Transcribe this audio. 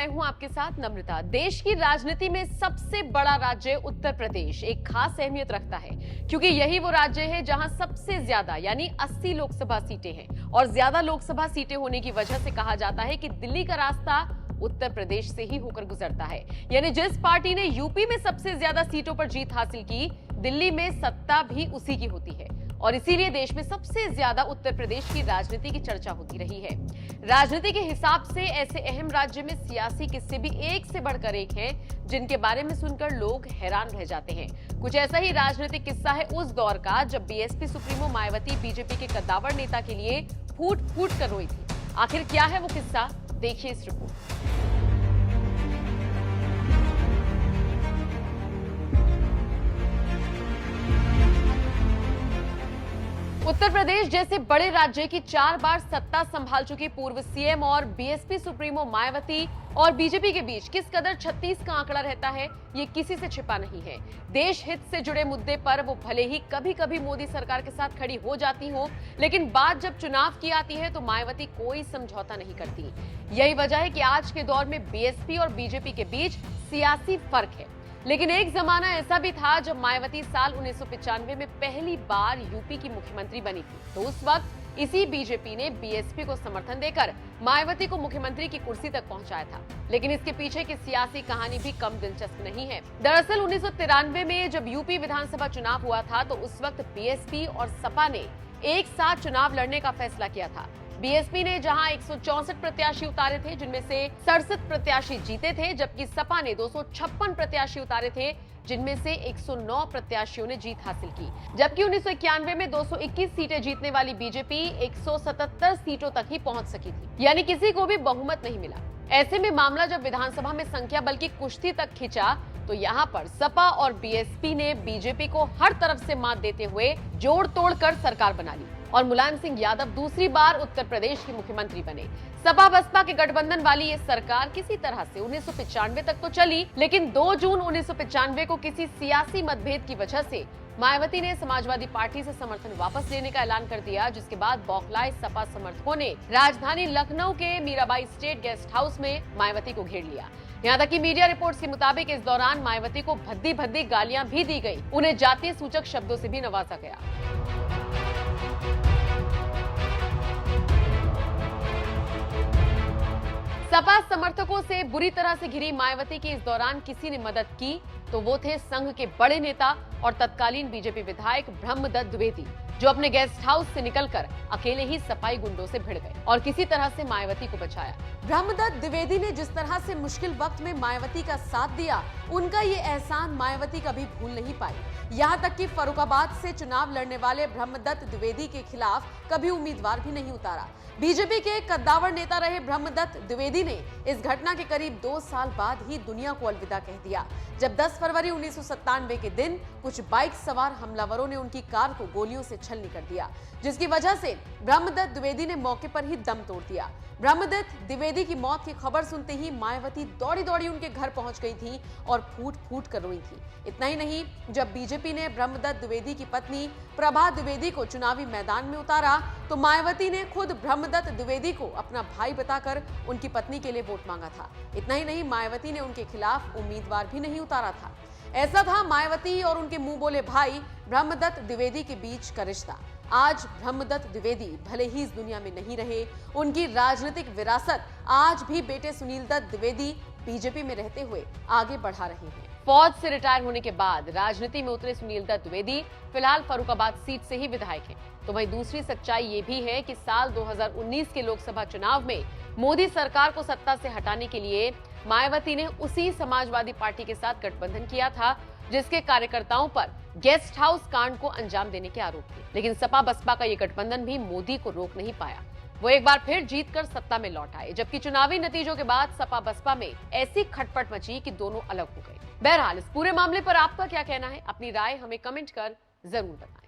मैं हूं आपके साथ नम्रता। देश की राजनीति में सबसे बड़ा राज्य उत्तर प्रदेश एक खास अहमियत रखता है, क्योंकि यही वो राज्य है जहां सबसे ज्यादा यानी 80 लोकसभा सीटें हैं। और ज्यादा लोकसभा सीटें होने की वजह से कहा जाता है कि दिल्ली का रास्ता उत्तर प्रदेश से ही होकर गुजरता है। यानी जिस पार्टी ने यूपी में सबसे ज्यादा सीटों पर जीत हासिल की, दिल्ली में सत्ता भी उसी की होती है। और इसीलिए देश में सबसे ज्यादा उत्तर प्रदेश की राजनीति की चर्चा होती रही है। राजनीति के हिसाब से ऐसे अहम राज्य में सियासी किस्से भी एक से बढ़कर एक हैं, जिनके बारे में सुनकर लोग हैरान रह जाते हैं। कुछ ऐसा ही राजनीतिक किस्सा है उस दौर का जब बीएसपी सुप्रीमो मायावती बीजेपी के कद्दावर नेता के लिए फूट फूट कर रोई थी। आखिर क्या है वो किस्सा, देखिए इस रिपोर्ट। उत्तर प्रदेश जैसे बड़े राज्य की 4 बार सत्ता संभाल चुकी पूर्व सीएम और बीएसपी सुप्रीमो मायावती और बीजेपी के बीच किस कदर 36 का आंकड़ा रहता है, ये किसी से छिपा नहीं है। देश हित से जुड़े मुद्दे पर वो भले ही कभी कभी मोदी सरकार के साथ खड़ी हो जाती हो, लेकिन बात जब चुनाव की आती है तो मायावती कोई समझौता नहीं करती। यही वजह है कि आज के दौर में बीएसपी और बीजेपी के बीच सियासी फर्क है। लेकिन एक जमाना ऐसा भी था जब मायावती साल 1995 में पहली बार यूपी की मुख्यमंत्री बनी थी। तो उस वक्त इसी बीजेपी ने बीएसपी को समर्थन देकर मायावती को मुख्यमंत्री की कुर्सी तक पहुंचाया था। लेकिन इसके पीछे की सियासी कहानी भी कम दिलचस्प नहीं है। दरअसल 1993 में जब यूपी विधानसभा चुनाव हुआ था तो उस वक्त बीएसपी और सपा ने एक साथ चुनाव लड़ने का फैसला किया था। बीएसपी ने जहां 164 प्रत्याशी उतारे थे, जिनमें से 67 प्रत्याशी जीते थे, जबकि सपा ने 256 प्रत्याशी उतारे थे, जिनमें से 109 प्रत्याशियों ने जीत हासिल की। जबकि 1991 में 221 सीटें जीतने वाली बीजेपी 177 सीटों तक ही पहुंच सकी थी, यानी किसी को भी बहुमत नहीं मिला। ऐसे में मामला जब विधानसभा में संख्या बल की कुश्ती तक खिंचा तो यहाँ पर सपा और बीएसपी ने बीजेपी को हर तरफ से मात देते हुए जोड़ तोड़ कर सरकार बना ली और मुलायम सिंह यादव दूसरी बार उत्तर प्रदेश के मुख्यमंत्री बने। सपा बसपा के गठबंधन वाली ये सरकार किसी तरह से 1995 तक तो चली, लेकिन 2 जून 1995 को किसी सियासी मतभेद की वजह से मायावती ने समाजवादी पार्टी से समर्थन वापस लेने का ऐलान कर दिया, जिसके बाद बौखलाए सपा समर्थकों ने राजधानी लखनऊ के मीराबाई स्टेट गेस्ट हाउस में मायावती को घेर लिया। यहाँ तक कि मीडिया रिपोर्ट्स के मुताबिक इस दौरान मायावती को भद्दी भद्दी गालियां भी दी गई, उन्हें जातीय सूचक शब्दों से भी नवाजा गया। सपा समर्थकों से बुरी तरह से घिरी मायावती की इस दौरान किसी ने मदद की तो वो थे संघ के बड़े नेता और तत्कालीन बीजेपी विधायक ब्रह्मदत्त द्विवेदी, जो अपने गेस्ट हाउस से निकलकर अकेले ही सपाई गुंडों से भिड़ गए और किसी तरह से मायावती को बचाया। ब्रह्मदत्त द्विवेदी ने जिस तरह से मुश्किल वक्त में मायावती का साथ दिया, उनका ये एहसान मायावती कभी भूल नहीं पाई। यहाँ तक कि फर्रुखाबाद से चुनाव लड़ने वाले ब्रह्मदत्त द्विवेदी के खिलाफ कभी उम्मीदवार भी नहीं उतारा। बीजेपी के कद्दावर नेता रहे ब्रह्मदत्त द्विवेदी ने इस घटना के करीब 2 साल बाद ही दुनिया को अलविदा कह दिया, जब 10 फरवरी 1997 के दिन कुछ बाइक सवार हमलावरों ने उनकी कार को गोलियों से छलनी कर दिया, जिसकी वजह से ब्रह्मदत्त द्विवेदी ने मौके पर ही दम तोड़ दिया। ब्रह्मदत्त द्विवेदी की मौत की खबर सुनते ही मायावती दौड़ी दौड़ी उनके घर पहुंच गई थी और फूट फूट कर रोई थी। इतना ही नहीं, जब बीजेपी ने ब्रह्मदत्त द्विवेदी की पत्नी प्रभा द्विवेदी को चुनावी मैदान में उतारा तो मायावती ने खुद ब्रह्मदत्त द्विवेदी को अपना भाई बताकर उनकी पत्नी के लिए वोट मांगा था। इतना ही नहीं, मायावती ने उनके खिलाफ उम्मीदवार भी नहीं उतारा था। ऐसा था मायावती और उनके मुंह बोले भाई ब्रह्मदत्त द्विवेदी के बीच का रिश्ता। आज ब्रह्मदत्त द्विवेदी भले ही इस दुनिया में नहीं रहे, उनकी राजनीतिक विरासत आज भी बेटे सुनील दत्त द्विवेदी बीजेपी में रहते हुए आगे बढ़ा रहे हैं। फौज से रिटायर होने के बाद राजनीति में उतरे सुनील दत्त द्विवेदी फिलहाल फर्रुखाबाद सीट से ही विधायक हैं। तो वहीं दूसरी सच्चाई ये भी है कि साल 2019 के लोकसभा चुनाव में मोदी सरकार को सत्ता से हटाने के लिए मायावती ने उसी समाजवादी पार्टी के साथ गठबंधन किया था, जिसके कार्यकर्ताओं पर गेस्ट हाउस कांड को अंजाम देने के आरोप थे। लेकिन सपा बसपा का ये गठबंधन भी मोदी को रोक नहीं पाया। वो एक बार फिर जीतकर सत्ता में लौट आए, जबकि चुनावी नतीजों के बाद सपा बसपा में ऐसी खटपट मची कि दोनों अलग हो गए। बहरहाल इस पूरे मामले पर आपका क्या कहना है? अपनी राय हमें कमेंट कर जरूर बताएं।